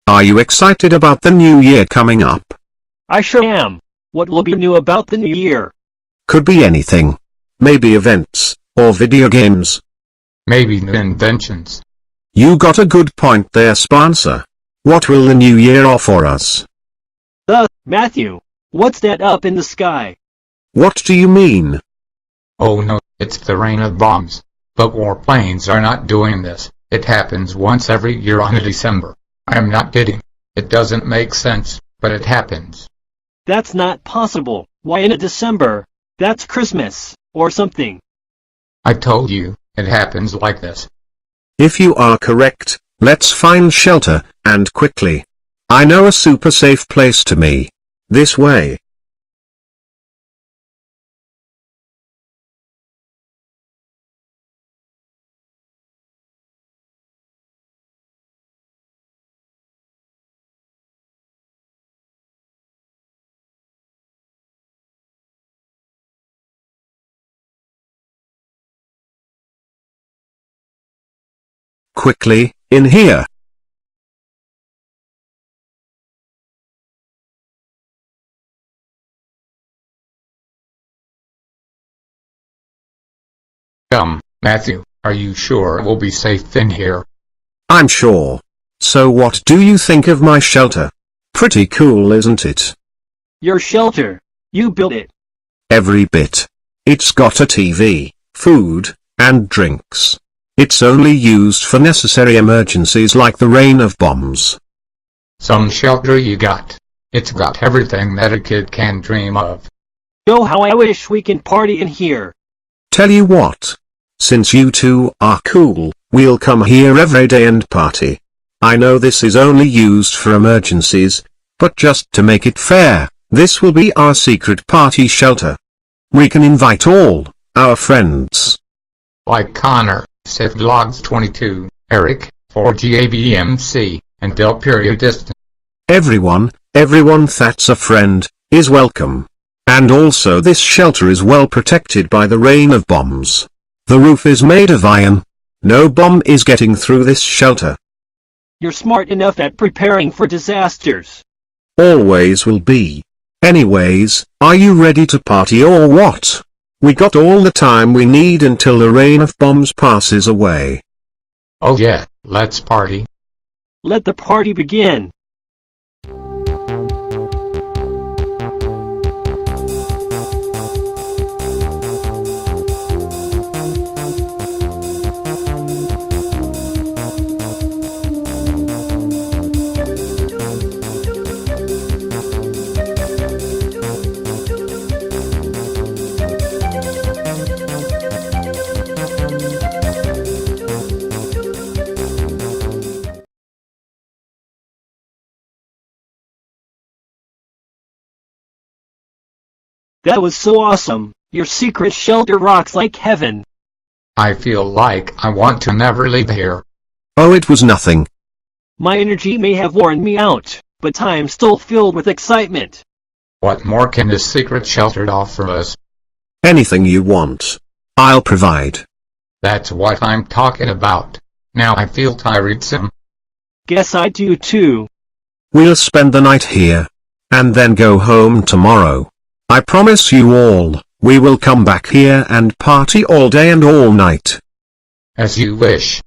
Are you excited about the new year coming up? I sure am. What will be new about the new year? Could be anything. Maybe events, or video games. Maybe new inventions. You got a good point there, Spancer. What will the new year offer us? Matthew, what's that up in the sky? What do you mean? Oh no, it's the rain of bombs. But warplanes are not doing this. It happens once every year on December. I am not kidding. It doesn't make sense, but it happens. That's not possible. Why in December? That's Christmas, or something. I told you, it happens like this. If you are correct, let's find shelter, and quickly. I know a super safe place to me. This way. Quickly, in here. Matthew, are you sure it will be safe in here? I'm sure. So what do you think of my shelter? Pretty cool, isn't it? Your shelter. You built it. Every bit. It's got a TV, food, and drinks. It's only used for necessary emergencies like the rain of bombs. Some shelter you got. It's got everything that a kid can dream of. Oh, how I wish we can party in here. Tell you what. Since you two are cool, we'll come here every day and party. I know this is only used for emergencies, but just to make it fair, this will be our secret party shelter. We can invite all our friends. Like Connor, Sith Vlogs 22, Eric, 4GABMC, and Bill Periodist. Everyone that's a friend, is welcome. And also this shelter is well protected by the rain of bombs. The roof is made of iron. No bomb is getting through this shelter. You're smart enough at preparing for disasters. Always will be. Anyways, are you ready to party or what? We got all the time we need until the rain of bombs passes away. Oh yeah, let's party. Let the party begin. That was so awesome. Your secret shelter rocks like heaven. I feel like I want to never leave here. Oh, it was nothing. My energy may have worn me out, but I'm still filled with excitement. What more can this secret shelter offer us? Anything you want. I'll provide. That's what I'm talking about. Now I feel tiresome. Guess I do too. We'll spend the night here. And then go home tomorrow. I promise you all, we will come back here and party all day and all night. As you wish.